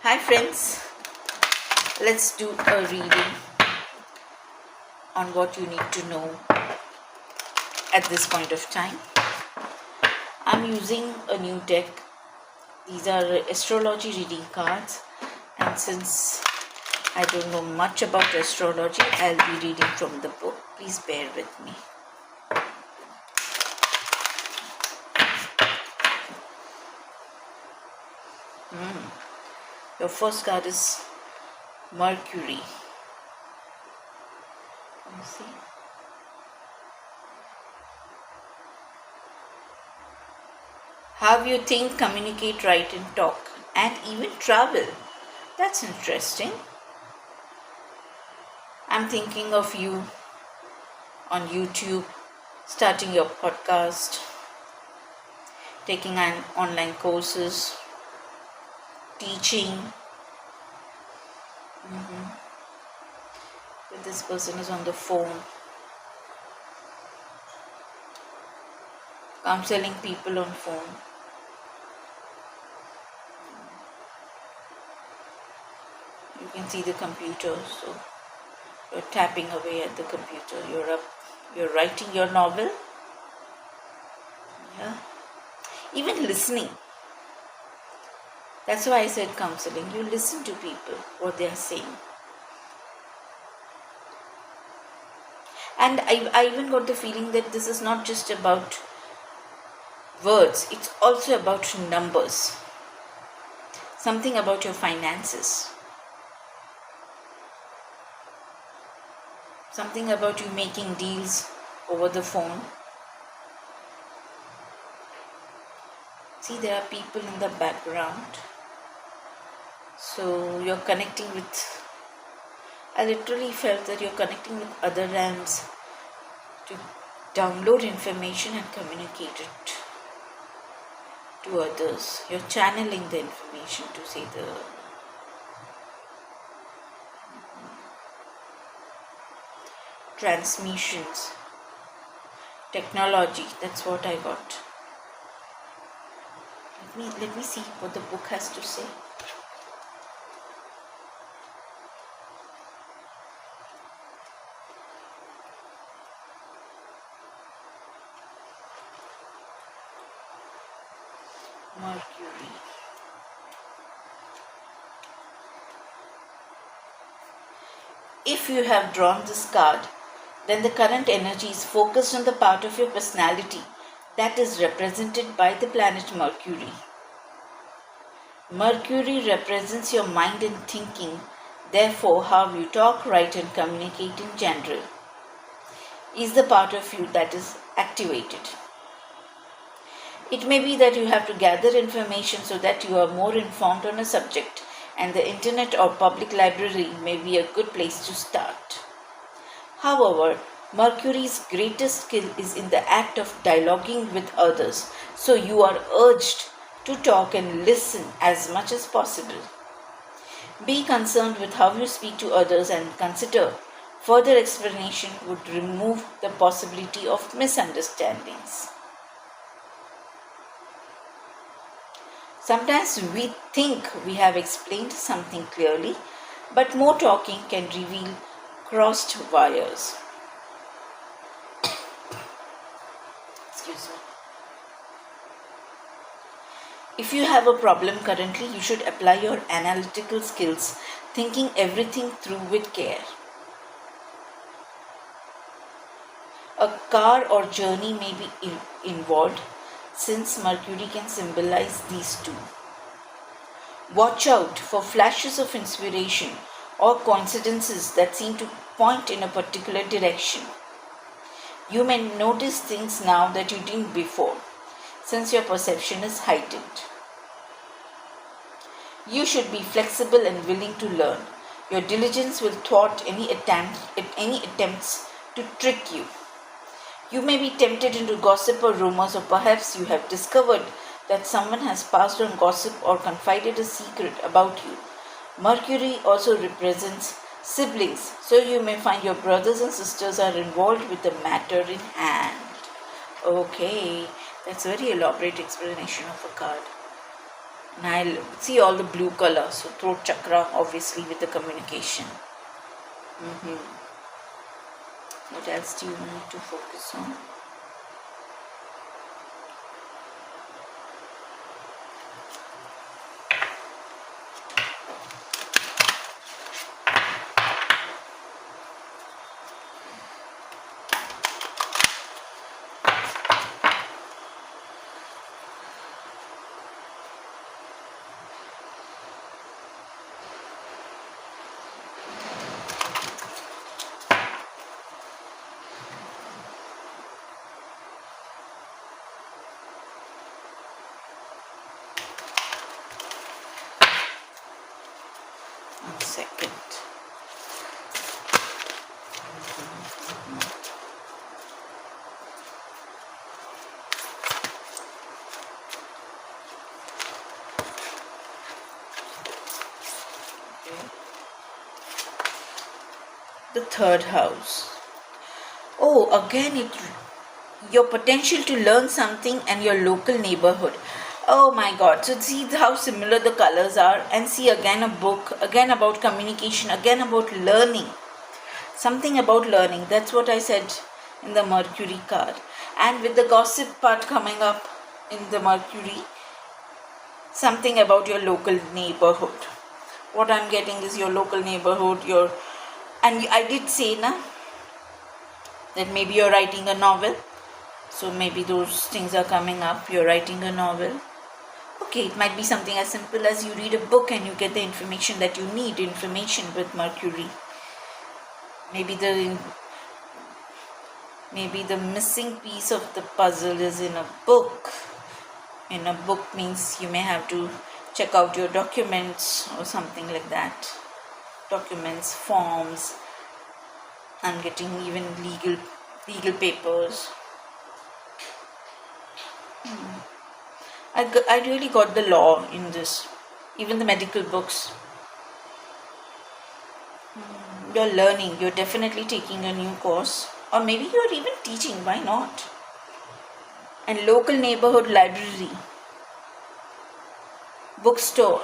Hi friends, let's do a reading on what you need to know at this point of time. I'm using a new deck. These are astrology reading cards, and since I don't know much about astrology, I'll be reading from the book. Please bear with me. Your first card is Mercury. Let me see. How you think, communicate, write and talk, and even travel. That's interesting. I'm thinking of you on YouTube, starting your podcast, taking an online courses, teaching. But this person is on the phone, counseling people on phone. You can see the computer, so you're tapping away at the computer. You're writing your novel. Yeah. Even listening. That's why I said counseling. You listen to people, what they are saying. And I even got the feeling that this is not just about words, it's also about numbers. Something about your finances. Something about you making deals over the phone. See, there are people in the background. So you're connecting with, I literally felt that you're connecting with other realms to download information and communicate it to others. You're channeling the information to say the transmissions, technology. That's what I got. Let me see what the book has to say. Mercury. If you have drawn this card, then the current energy is focused on the part of your personality that is represented by the planet Mercury. Mercury represents your mind and thinking, therefore how you talk, write and communicate in general is the part of you that is activated. It may be that you have to gather information so that you are more informed on a subject, and the internet or public library may be a good place to start. However, Mercury's greatest skill is in the act of dialoguing with others, so you are urged to talk and listen as much as possible. Be concerned with how you speak to others and consider further explanation would remove the possibility of misunderstandings. Sometimes we think we have explained something clearly, but more talking can reveal crossed wires. Excuse me. If you have a problem currently, you should apply your analytical skills, thinking everything through with care. A car or journey may be involved, since Mercury can symbolize these two. Watch out for flashes of inspiration or coincidences that seem to point in a particular direction. You may notice things now that you didn't before, since your perception is heightened. You should be flexible and willing to learn. Your diligence will thwart any attempts to trick you. You may be tempted into gossip or rumors, or perhaps you have discovered that someone has passed on gossip or confided a secret about you. Mercury also represents siblings, so you may find your brothers and sisters are involved with the matter in hand. Okay, that's a very elaborate explanation of a card. And I'll see all the blue color. So throat chakra, obviously, with the communication. What else do you need to focus on? One second. The third house. Oh, again, your potential to learn something and your local neighborhood. Oh my god. So see how similar the colors are, and see again a book, again about communication, again about learning. Something about learning. That's what I said in the Mercury card. And with the gossip part coming up in the Mercury, something about your local neighborhood. What I'm getting is your local neighborhood, and I did say that maybe you're writing a novel. So maybe those things are coming up. You're writing a novel. Okay, it might be something as simple as you read a book and you get the information that you need, information with Mercury. Maybe the missing piece of the puzzle is in a book. In a book means you may have to check out your documents or something like that. Documents, forms. I'm getting even legal papers. I really got the law in this. Even the medical books. You're learning. You're definitely taking a new course. Or maybe you're even teaching. Why not? And local neighborhood library. Bookstore.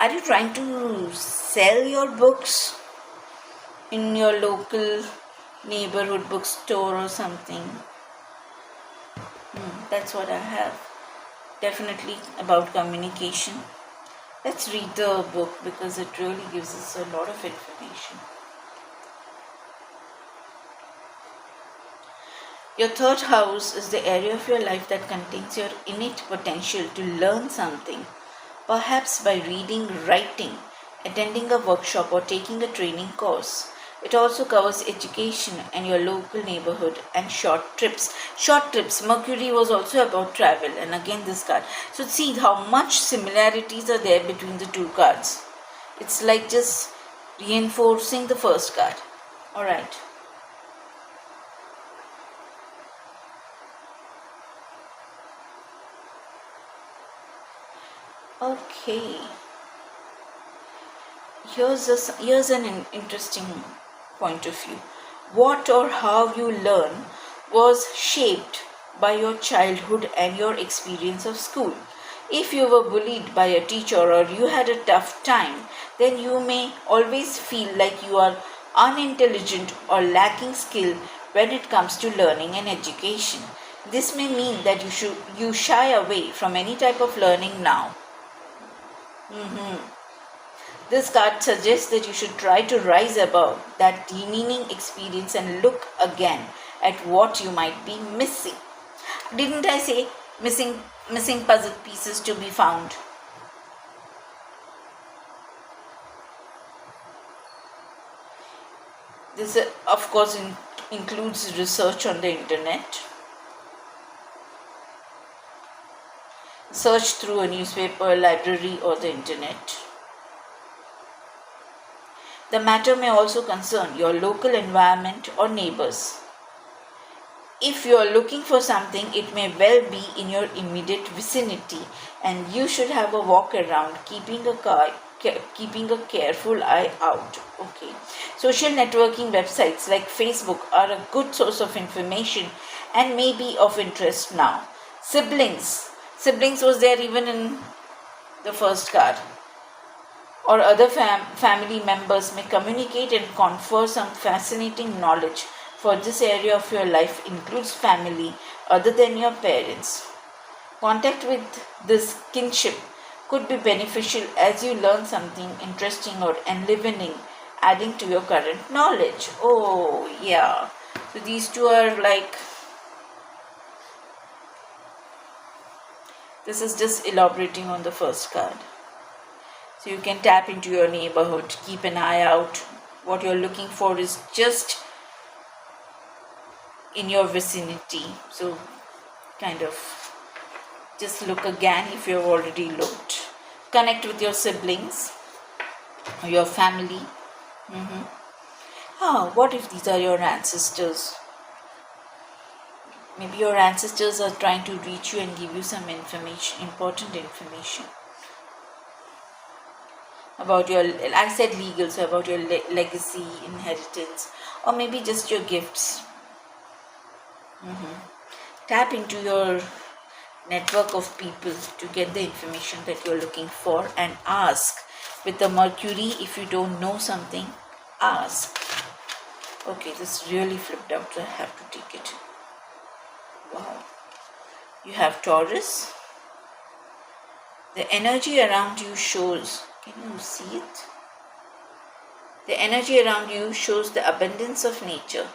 Are you trying to sell your books in your local neighborhood bookstore or something? That's what I have. Definitely about communication. Let's read the book because it really gives us a lot of information. Your third house is the area of your life that contains your innate potential to learn something, perhaps by reading, writing, attending a workshop or taking a training course. It also covers education and your local neighborhood and short trips. Short trips. Mercury was also about travel, and again this card. So see how much similarities are there between the two cards. It's like just reinforcing the first card. Alright. Okay. Here's an interesting point of view. What or how you learn was shaped by your childhood and your experience of school. If you were bullied by a teacher or you had a tough time, then you may always feel like you are unintelligent or lacking skill when it comes to learning and education. This may mean that you shy away from any type of learning now. This card suggests that you should try to rise above that demeaning experience and look again at what you might be missing. Didn't I say missing puzzle pieces to be found? This of course includes research on the internet. Search through a newspaper, library or the internet. The matter may also concern your local environment or neighbors. If you are looking for something, it may well be in your immediate vicinity and you should have a walk around, keeping a careful eye out. Okay. Social networking websites like Facebook are a good source of information and may be of interest now. Siblings Siblings was there even in the first card. Or other family members may communicate and confer some fascinating knowledge. For this area of your life includes family other than your parents. Contact with this kinship could be beneficial as you learn something interesting or enlivening, adding to your current knowledge. Oh, yeah. So these two are like, this is just elaborating on the first card. So you can tap into your neighborhood, keep an eye out. What you're looking for is just in your vicinity. So kind of just look again if you've already looked. Connect with your siblings or your family. What if these are your ancestors? Maybe your ancestors are trying to reach you and give you some information, important information about your, I said legal, so about your legacy, inheritance, or maybe just your gifts. Tap into your network of people to get the information that you're looking for and ask. With the Mercury, if you don't know something, ask. Okay, this really flipped out, so I have to take it. Wow. You have Taurus. The energy around you shows, can you see it? The energy around you shows the abundance of nature.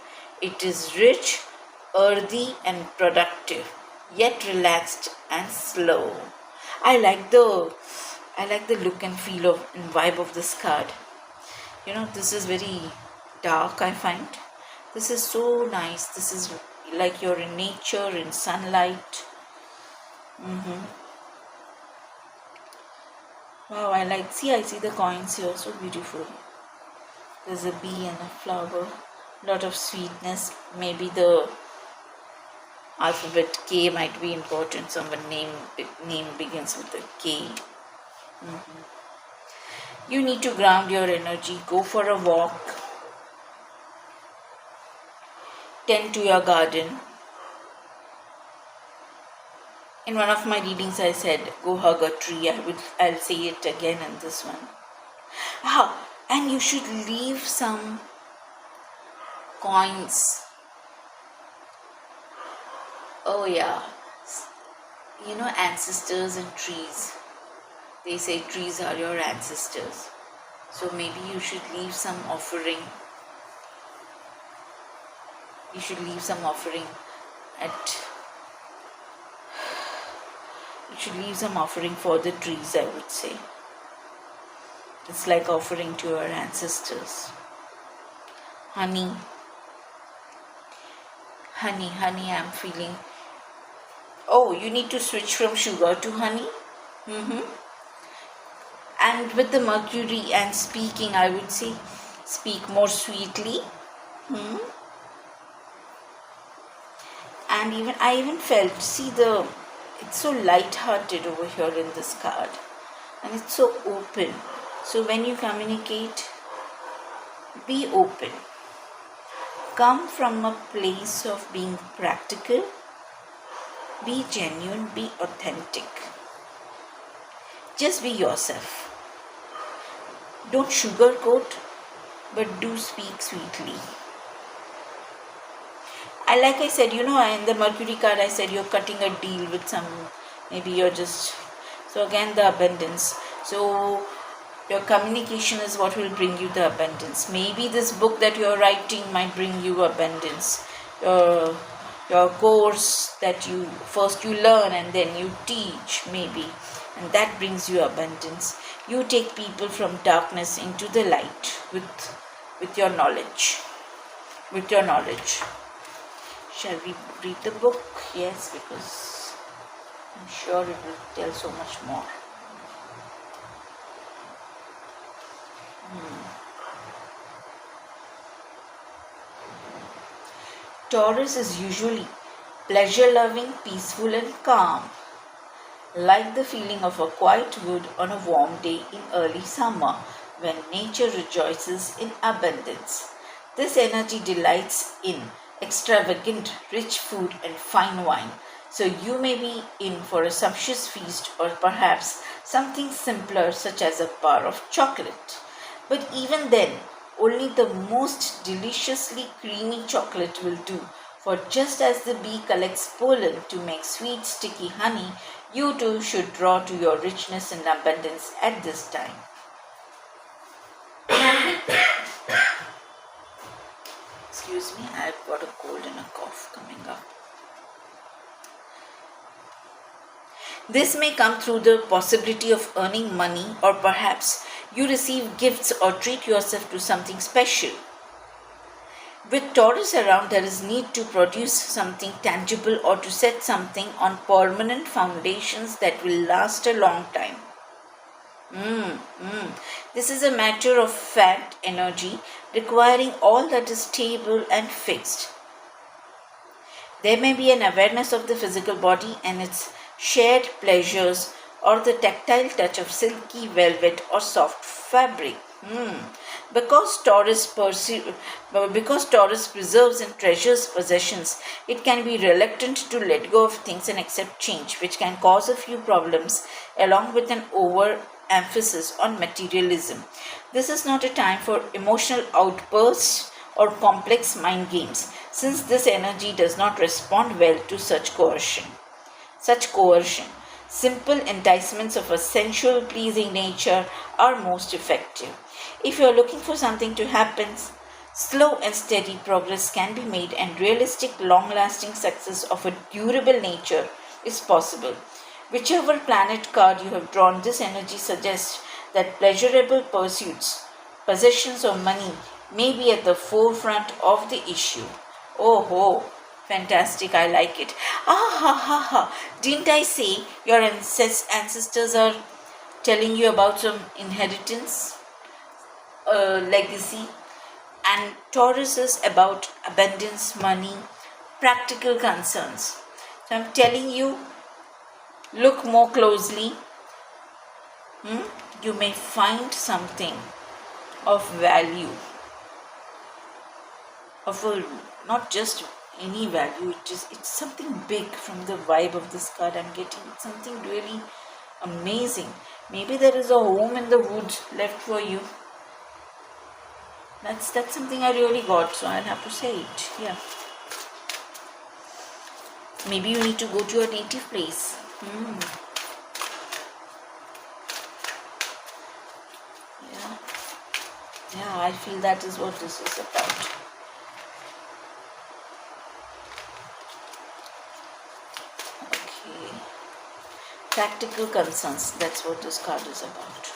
It is rich, earthy and productive, yet relaxed and slow. I like the look and feel of and vibe of this card. This is very dark, I find. This is so nice. This is like you're in nature, in sunlight. Wow, I see the coins here, so beautiful. There's a bee and a flower, lot of sweetness. Maybe the alphabet K might be important. Someone name begins with a K. You need to ground your energy. Go for a walk. Tend to your garden. In one of my readings I said, go hug a tree. I'll say it again in this one. And you should leave some coins. Oh yeah. Ancestors and trees. They say trees are your ancestors. So maybe you should leave some offering. You should leave some offering You should leave some offering for the trees, I would say. It's like offering to your ancestors. Honey, I'm feeling. Oh, you need to switch from sugar to honey. And with the Mercury and speaking, I would say, speak more sweetly. And I even felt, it's so light-hearted over here in this card. And it's so open. So when you communicate, be open. Come from a place of being practical. Be genuine, be authentic. Just be yourself. Don't sugarcoat, but do speak sweetly. Like I said, in the Mercury card, I said you're cutting a deal with maybe you're just, so again the abundance. So your communication is what will bring you the abundance. Maybe this book that you're writing might bring you abundance. Your course that you learn and then you teach, maybe, and that brings you abundance. You take people from darkness into the light with your knowledge. Shall we read the book? Yes, because I'm sure it will tell so much more. Taurus is usually pleasure-loving, peaceful and calm, like the feeling of a quiet wood on a warm day in early summer when nature rejoices in abundance. This energy delights in extravagant, rich food and fine wine. So you may be in for a sumptuous feast or perhaps something simpler such as a bar of chocolate. But even then, only the most deliciously creamy chocolate will do. For just as the bee collects pollen to make sweet, sticky honey, you too should draw to your richness and abundance at this time. Excuse me, I've got a cold and a cough coming up. This may come through the possibility of earning money, or perhaps you receive gifts or treat yourself to something special. With Taurus around, there is need to produce something tangible or to set something on permanent foundations that will last a long time. This is a matter of fact energy requiring all that is stable and fixed. There may be an awareness of the physical body and its shared pleasures or the tactile touch of silky velvet or soft fabric. Because Taurus preserves and treasures possessions, it can be reluctant to let go of things and accept change, which can cause a few problems along with an overemphasis on materialism. This is not a time for emotional outbursts or complex mind games, since this energy does not respond well to such coercion. Simple enticements of a sensual, pleasing nature are most effective. If you are looking for something to happen, slow and steady progress can be made, and realistic, long-lasting success of a durable nature is possible. Whichever planet card you have drawn, this energy suggests that pleasurable pursuits, possessions or money may be at the forefront of the issue. Oh ho! Fantastic, I like it. Ah ha ha ha! Didn't I say your ancestors are telling you about some inheritance, legacy? And Taurus is about abundance, money, practical concerns. So I'm telling you, look more closely. You may find something of value, not just any value. It's something big from the vibe of this card. I'm getting something really amazing. Maybe there is a home in the woods left for you. That's something I really got, so I'll have to say it. Yeah. Maybe you need to go to your native place. Yeah, I feel that is what this is about. Okay. Practical concerns, that's what this card is about.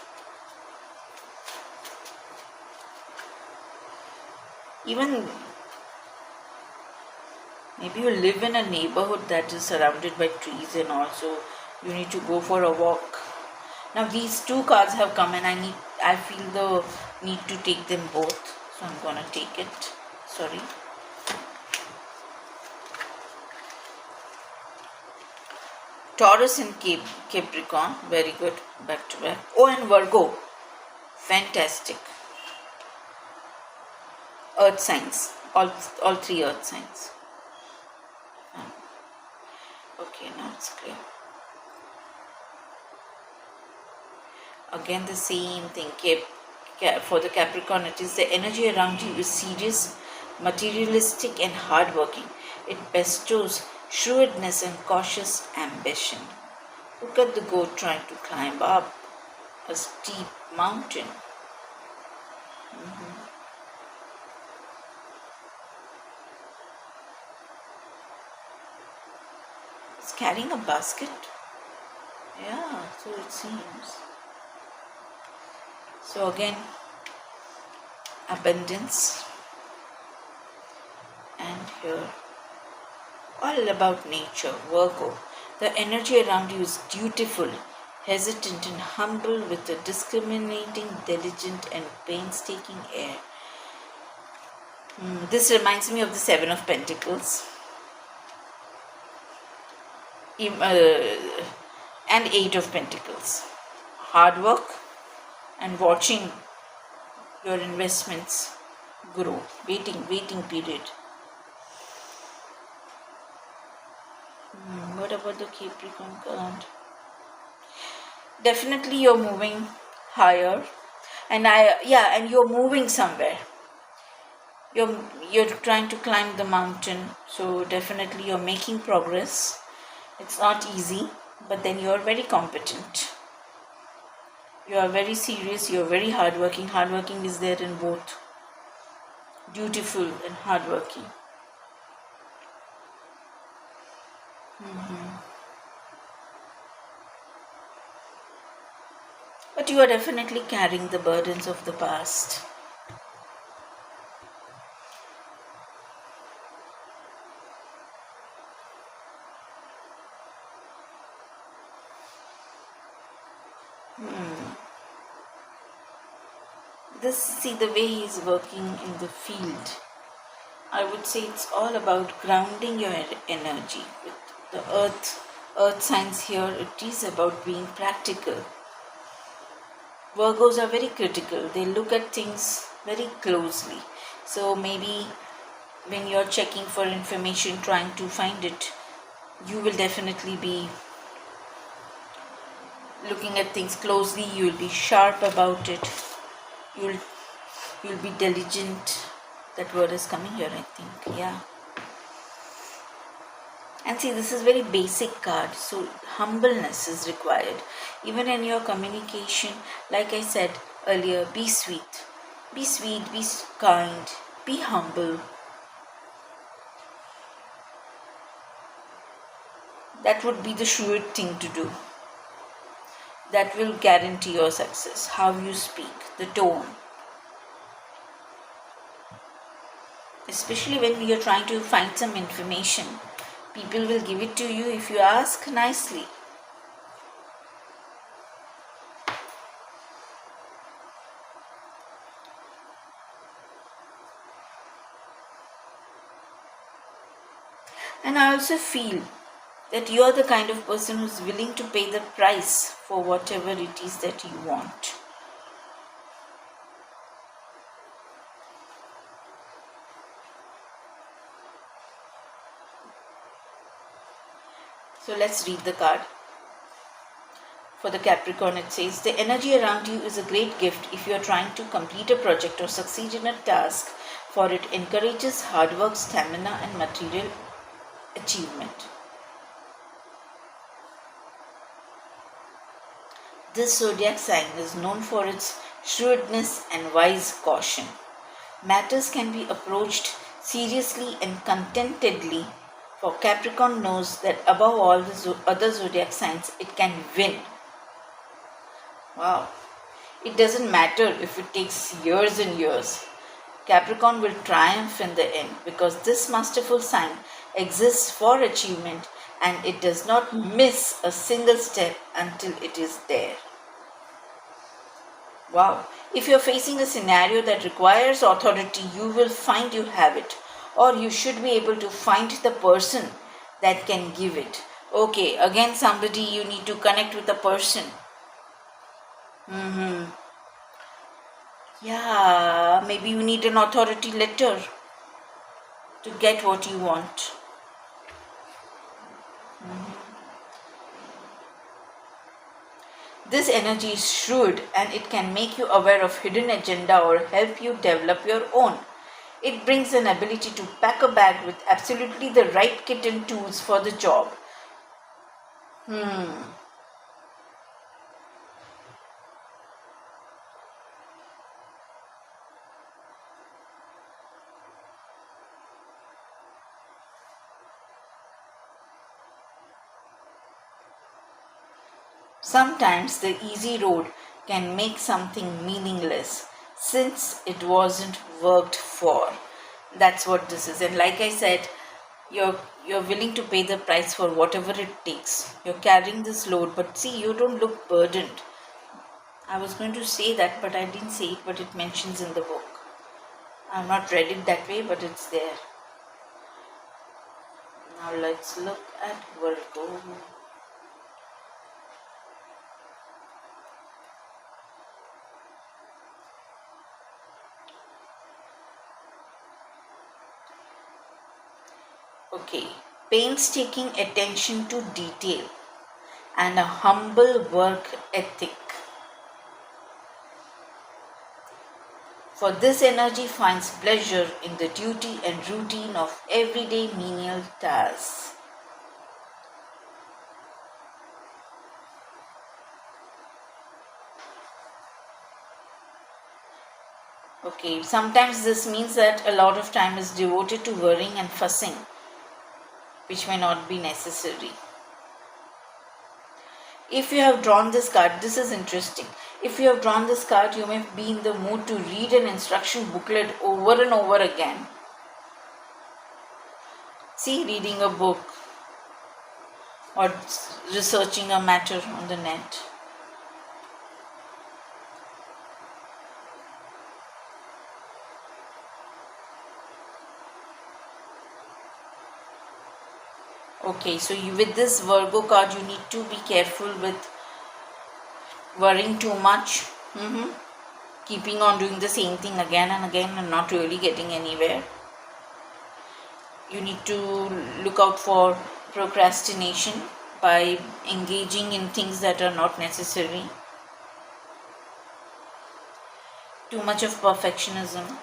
Even maybe you live in a neighborhood that is surrounded by trees and also you need to go for a walk. Now these two cards have come and I feel the need to take them both. So I'm gonna take it. Sorry. Taurus and Capricorn, very good, back to back. Oh, and Virgo, fantastic. Earth signs, all three earth signs. Okay, now it's clear. Again the same thing. For the Capricorn, it is the energy around you is serious, materialistic and hardworking. It bestows shrewdness and cautious ambition. Look at the goat trying to climb up a steep mountain. It's carrying a basket. Yeah, so it seems. So again, abundance, and here all about nature. Virgo, the energy around you is dutiful, hesitant and humble, with a discriminating, diligent and painstaking air. This reminds me of the Seven of Pentacles and Eight of Pentacles. Hard work and watching your investments grow. Waiting period. What about the Capricorn card? Definitely you're moving higher, and and you're moving somewhere. You're trying to climb the mountain, so definitely you're making progress. It's not easy, but then you're very competent. You are very serious, you're very hardworking. Hardworking is there in both dutiful and hardworking. But you are definitely carrying the burdens of the past. See the way he is working in the field. I would say it's all about grounding your energy with the earth signs here. It is about being practical. Virgos are very critical. They look at things very closely. So maybe when you're checking for information, trying to find it, you will definitely be looking at things closely. You will be sharp about it. You'll be diligent. That word is coming here, I think. Yeah. And see, this is very basic card, so humbleness is required. Even in your communication, like I said earlier, be sweet. Be sweet, be kind, be humble. That would be the sure thing to do. That will guarantee your success. How you speak, the tone. Especially when you're trying to find some information. People will give it to you if you ask nicely. And I also feel that you are the kind of person who's willing to pay the price for whatever it is that you want. So let's read the card. For the Capricorn, it says, the energy around you is a great gift if you are trying to complete a project or succeed in a task, for it encourages hard work, stamina, and material achievement. This zodiac sign is known for its shrewdness and wise caution. Matters can be approached seriously and contentedly, for Capricorn knows that above all the other zodiac signs, it can win. Wow. It doesn't matter if it takes years and years. Capricorn will triumph in the end because this masterful sign exists for achievement and it does not miss a single step until it is there. Wow. If you're facing a scenario that requires authority, you will find you have it, or you should be able to find the person that can give it. Okay, again, somebody, you need to connect with a person. Yeah, maybe you need an authority letter to get what you want. This energy is shrewd and it can make you aware of hidden agenda or help you develop your own. It brings an ability to pack a bag with absolutely the right kit and tools for the job. Sometimes the easy road can make something meaningless since it wasn't worked for. That's what this is. And like I said, you're willing to pay the price for whatever it takes. You're carrying this load, but see, you don't look burdened. I was going to say that, but I didn't say it, but it mentions in the book. I've not read it that way, but it's there. Now let's look at Virgo. Okay, painstaking attention to detail, and a humble work ethic. For this energy finds pleasure in the duty and routine of everyday menial tasks. Okay, sometimes this means that a lot of time is devoted to worrying and fussing, which may not be necessary. If you have drawn this card, this is interesting. If you have drawn this card, you may be in the mood to read an instruction booklet over and over again. See, reading a book or researching a matter on the net. Okay, so with this Virgo card, you need to be careful with worrying too much, keeping on doing the same thing again and again and not really getting anywhere. You need to look out for procrastination by engaging in things that are not necessary. Too much of perfectionism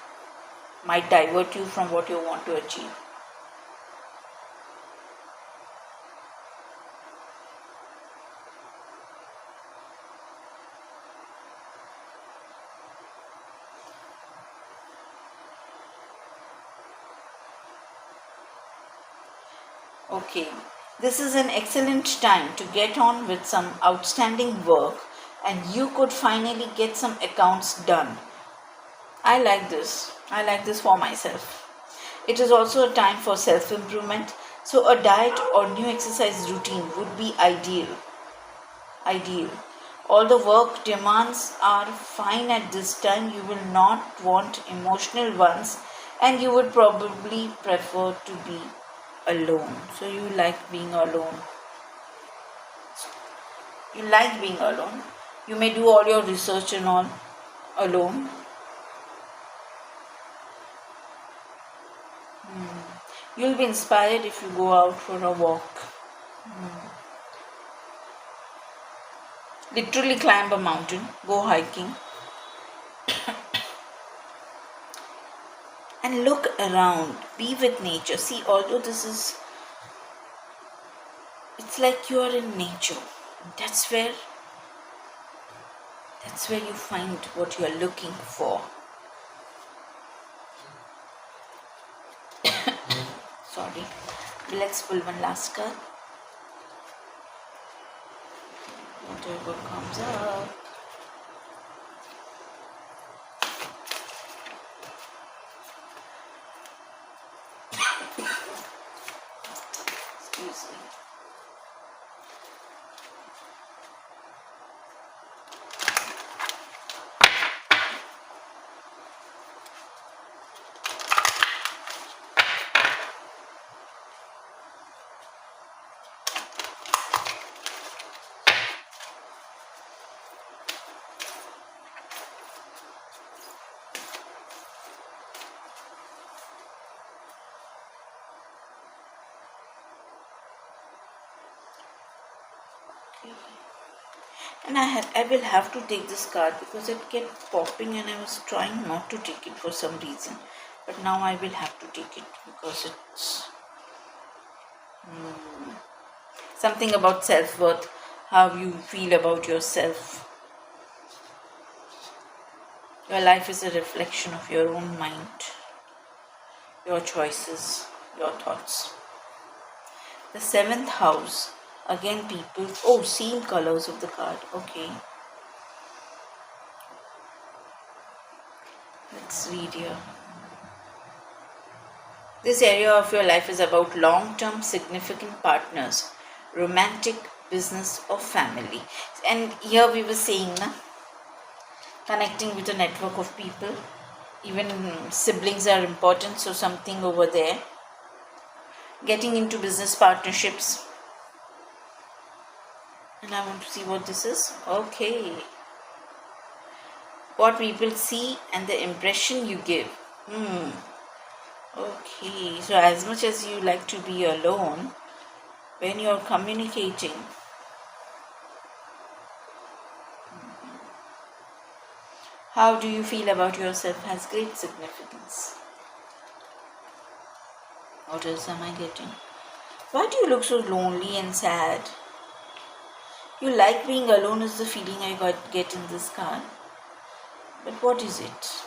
might divert you from what you want to achieve. Okay, this is an excellent time to get on with some outstanding work and you could finally get some accounts done. I like this. I like this for myself. It is also a time for self-improvement, so a diet or new exercise routine would be ideal. All the work demands are fine at this time. You will not want emotional ones and you would probably prefer to be alone. So you like being alone. You may do all your research and all alone. You'll be inspired if you go out for a walk. Literally climb a mountain, go hiking. And look around, be with nature. See, although it's like you are in nature. That's where you find what you are looking for. Sorry. Let's pull one last card. Whatever comes up. Excuse me. And I will have to take this card because it kept popping and I was trying not to take it for some reason. But now I will have to take it because it's something about self-worth, how you feel about yourself. Your life is a reflection of your own mind, your choices, your thoughts. The 7th house. Again, people, same colors of the card. Okay. Let's read here. This area of your life is about long-term significant partners, romantic, business or family. And here we were saying, connecting with a network of people. Even siblings are important, so something over there. Getting into business partnerships. And I want to see what this is. Okay. What people see and the impression you give. Okay, so as much as you like to be alone, when you're communicating, how do you feel about yourself has great significance. What else am I getting? Why do you look so lonely and sad? You like being alone is the feeling get in this card. But what is it?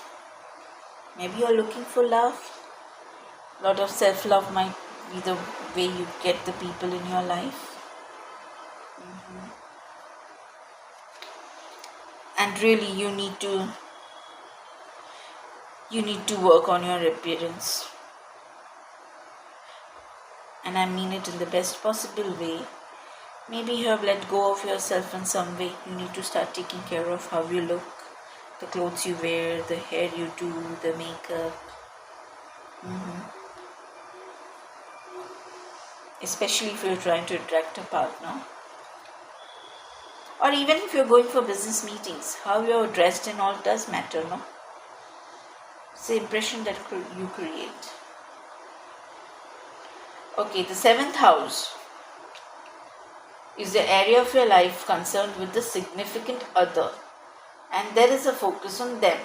Maybe you're looking for love. A lot of self-love might be the way you get the people in your life. And really you need to work on your appearance. And I mean it in the best possible way. Maybe you have let go of yourself in some way. You need to start taking care of how you look, the clothes you wear, the hair you do, the makeup. Especially if you're trying to attract a partner. Or even if you're going for business meetings, how you're dressed and all does matter, no? It's the impression that you create. Okay, the 7th house is the area of your life concerned with the significant other, and there is a focus on them.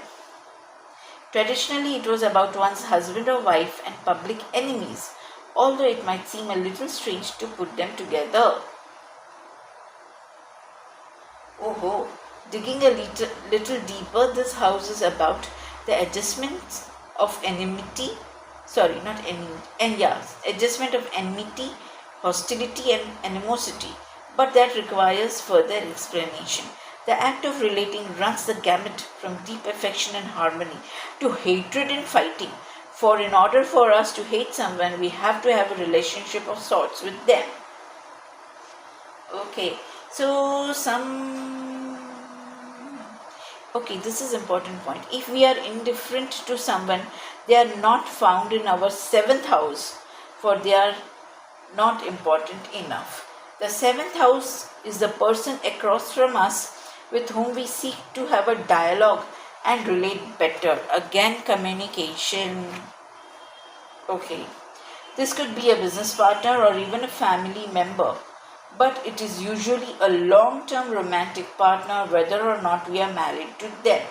Traditionally, it was about one's husband or wife and public enemies, although it might seem a little strange to put them together. Oh, digging a little deeper, this house is about the adjustment of enmity, adjustment of enmity, hostility and animosity, but that requires further explanation. The act of relating runs the gamut from deep affection and harmony to hatred and fighting. For in order for us to hate someone, we have to have a relationship of sorts with them. Okay, so this is important point. If we are indifferent to someone, they are not found in our 7th house, for they are not important enough. The 7th house is the person across from us with whom we seek to have a dialogue and relate better. Again, communication. Okay, this could be a business partner or even a family member, but it is usually a long-term romantic partner whether or not we are married to them.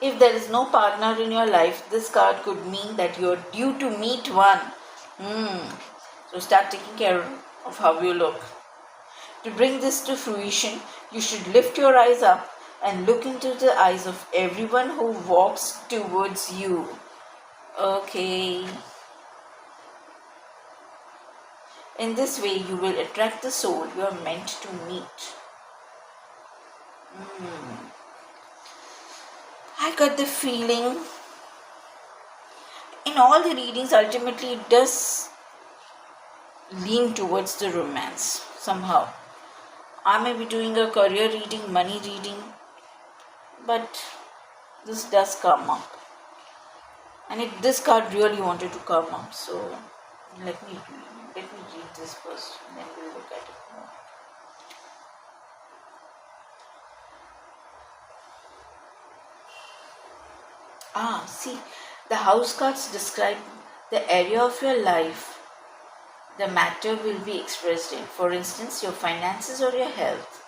If there is no partner in your life, this card could mean that you are due to meet one. So start taking care of how you look. To bring this to fruition, you should lift your eyes up and look into the eyes of everyone who walks towards you. Okay. In this way, you will attract the soul you are meant to meet. I got the feeling in all the readings, ultimately it does lean towards the romance somehow. I may be doing a career reading, money reading, but this does come up. And this card really wanted to come up, so let me read this first, and then we'll look at it more. See, the house cards describe the area of your life the matter will be expressed in. For instance, your finances or your health.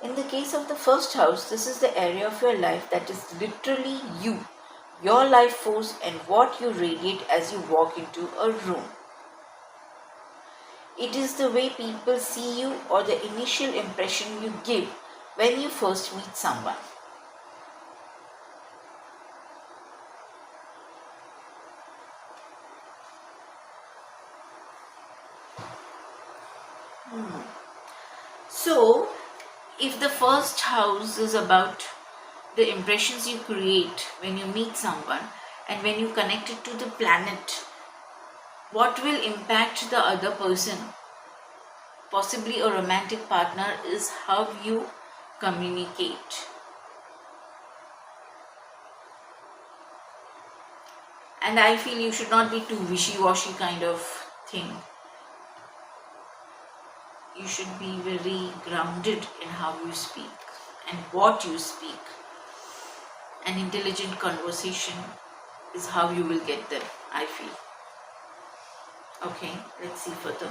In the case of the first house, this is the area of your life that is literally you, your life force, and what you radiate as you walk into a room. It is the way people see you or the initial impression you give when you first meet someone. So, if the first house is about the impressions you create when you meet someone and when you connect it to the planet, what will impact the other person, possibly a romantic partner, is how you communicate. And I feel you should not be too wishy-washy kind of thing. You should be very grounded in how you speak and what you speak. An intelligent conversation is how you will get them, I feel. Okay, let's see further.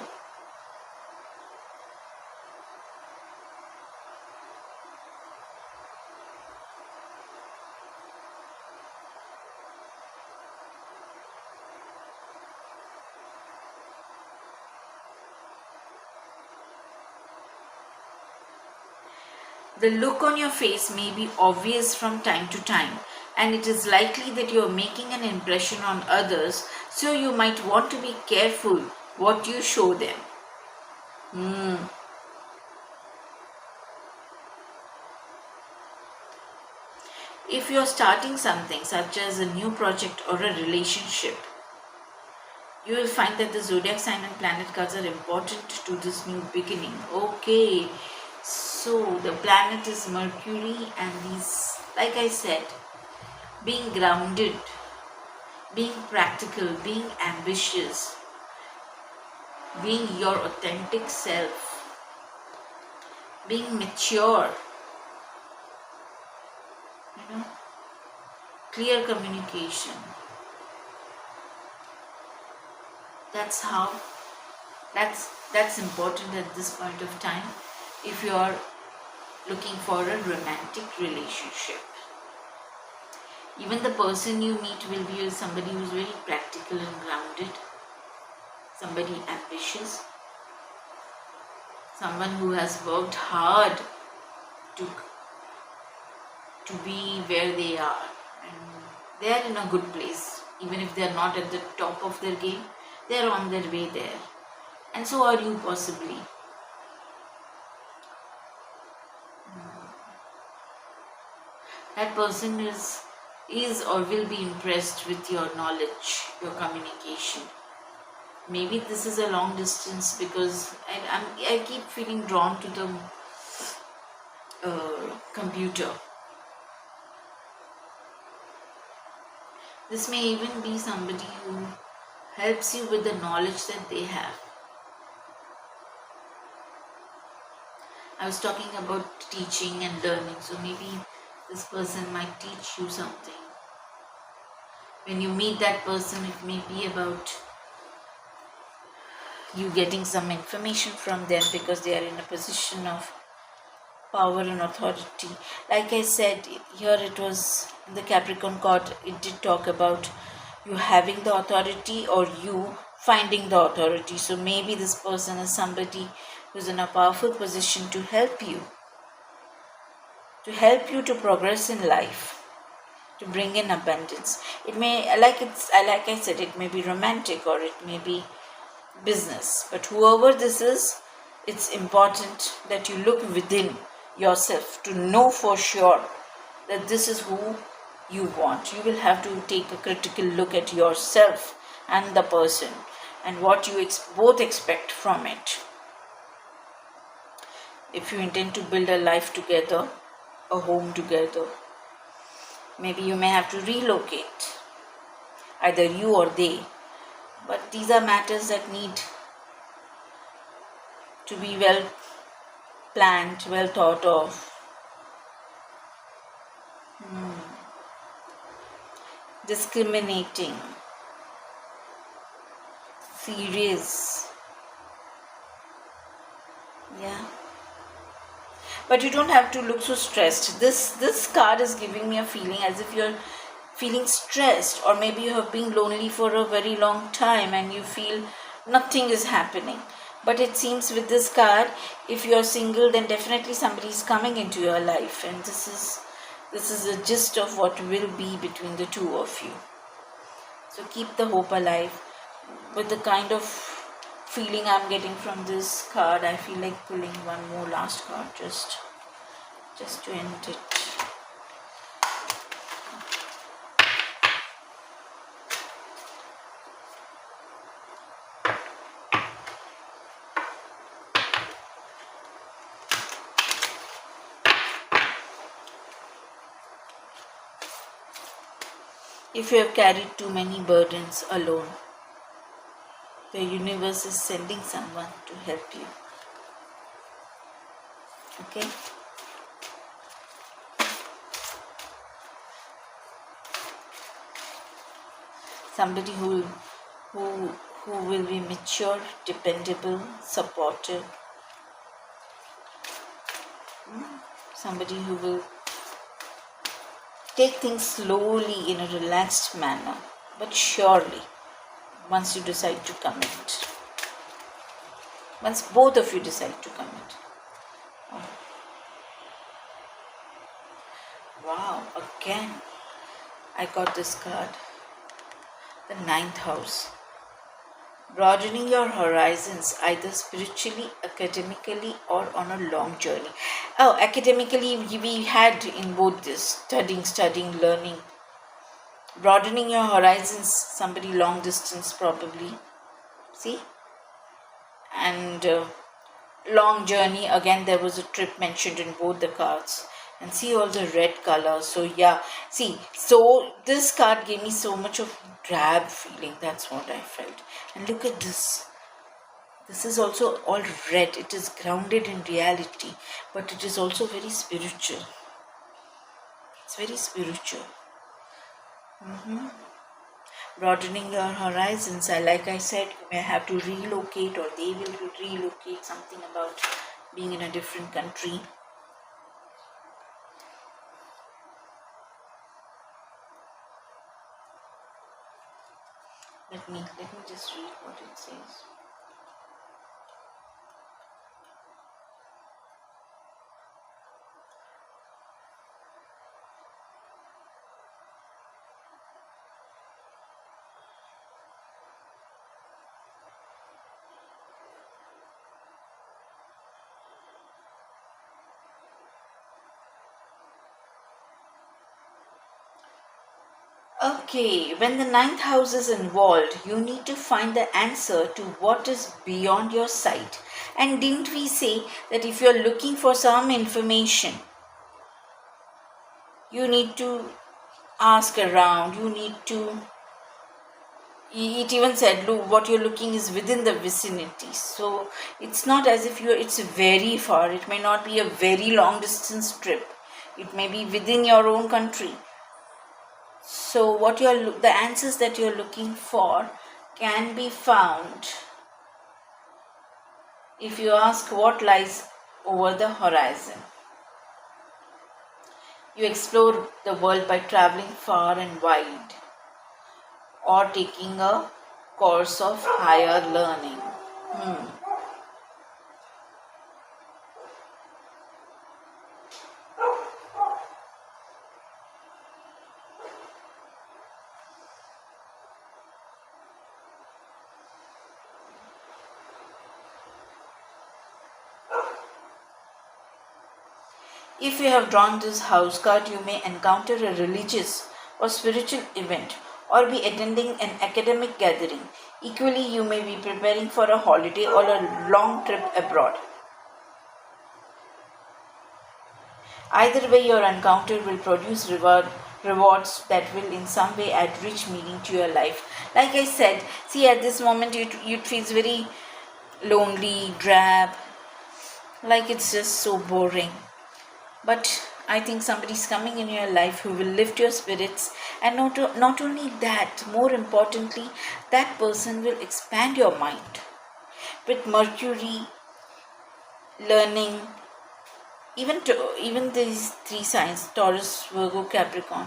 The look on your face may be obvious from time to time, and it is likely that you are making an impression on others, so you might want to be careful what you show them. If you are starting something such as a new project or a relationship, you will find that the zodiac sign and planet cards are important to this new beginning. Okay, so the planet is Mercury, and these, like I said, being grounded, being practical, being ambitious, being your authentic self, being mature, clear communication. That's important at this point of time if you are looking for a romantic relationship. Even the person you meet will be somebody who's very practical and grounded, somebody ambitious, someone who has worked hard to be where they are, and they are in a good place. Even if they are not at the top of their game, they are on their way there, and so are you possibly. That person is or will be impressed with your knowledge, your communication. Maybe this is a long distance, because I keep feeling drawn to the computer. This may even be somebody who helps you with the knowledge that they have. I was talking about teaching and learning, so maybe this person might teach you something. When you meet that person, it may be about you getting some information from them because they are in a position of power and authority. Like I said, here it was in the Capricorn card, it did talk about you having the authority or you finding the authority. So maybe this person is somebody who's in a powerful position to help you to progress in life, to bring in abundance. It may, like I said, it may be romantic or it may be business, but whoever this is, it's important that you look within yourself to know for sure that this is who you want. You will have to take a critical look at yourself and the person and what you both expect from it. If you intend to build a life together, a home together, maybe you may have to relocate, either you or they. But these are matters that need to be well planned, well thought of. Discriminating, serious. Yeah. But you don't have to look so stressed. This card is giving me a feeling as if you're feeling stressed, or maybe you have been lonely for a very long time and you feel nothing is happening. But it seems with this card, if you're single, then definitely somebody is coming into your life, and this is the gist of what will be between the two of you. So keep the hope alive. With the kind of feeling I'm getting from this card, I feel like pulling one more last card just to end it. If you have carried too many burdens alone, the universe is sending someone to help you. Okay? somebody who who will be mature, dependable, supportive, somebody who will take things slowly in a relaxed manner, but surely once you decide to commit, once both of you decide to commit. Oh, wow, again I got this card, the ninth house. Broadening your horizons either spiritually, academically, or on a long journey. Oh, academically we had in both this studying, learning. Broadening your horizons, somebody long distance probably. See? And long journey, again there was a trip mentioned in both the cards. And see all the red color. So yeah, see, so this card gave me so much of drab feeling. That's what I felt. And look at this. This is also all red. It is grounded in reality, but it is also very spiritual. It's very spiritual. Broadening your horizons. Like I said, you may have to relocate, or they will relocate. Something about being in a different country. Let me just read what it says. Okay, when the ninth house is involved, you need to find the answer to what is beyond your sight. And didn't we say that if you're looking for some information, you need to ask around, you need to. It even said, look, what you're looking is within the vicinity. So it's not as if it's very far. It may not be a very long distance trip. It may be within your own country. So the answers that you're looking for can be found if you ask what lies over the horizon. You explore the world by traveling far and wide, or taking a course of higher learning. If you have drawn this house card, you may encounter a religious or spiritual event, or be attending an academic gathering. Equally, you may be preparing for a holiday or a long trip abroad. Either way, your encounter will produce rewards that will in some way add rich meaning to your life. Like I said, see, at this moment it feels very lonely, drab, like it's just so boring. But I think somebody's coming in your life who will lift your spirits, and not only that, more importantly, that person will expand your mind. With Mercury, learning, even these three signs, Taurus, Virgo, Capricorn,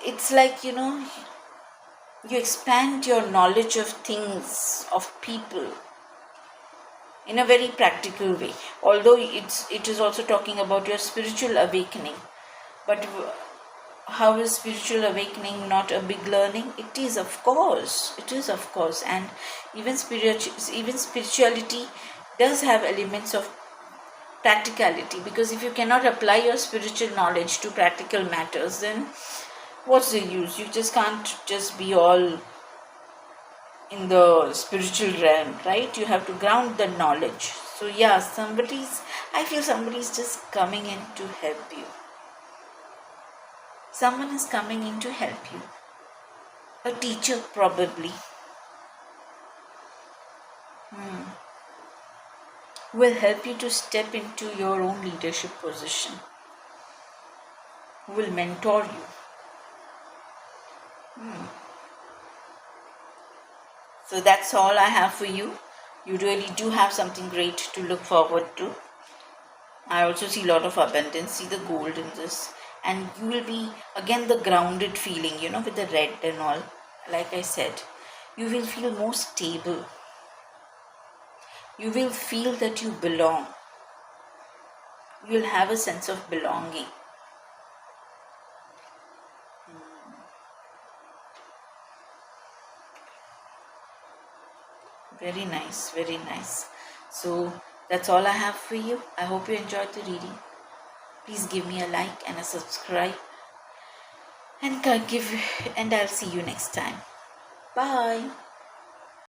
it's like, you expand your knowledge of things, of people, in a very practical way. Although it is also talking about your spiritual awakening. But how is spiritual awakening not a big learning? It is, of course. And even spirituality does have elements of practicality, because if you cannot apply your spiritual knowledge to practical matters, then what's the use? You just can't just be all in the spiritual realm, right? You have to ground the knowledge. So yeah, I feel somebody's just coming in to help you. Someone is coming in to help you. A teacher, probably. Will help you to step into your own leadership position. Will mentor you. So that's all I have for you. You really do have something great to look forward to. I also see a lot of abundance. See the gold in this. And you will be again the grounded feeling, with the red and all. Like I said, you will feel more stable. You will feel that you belong. You will have a sense of belonging. Very nice, very nice. So that's all I have for you. I hope you enjoyed the reading. Please give me a like and a subscribe. And I'll see you next time. Bye.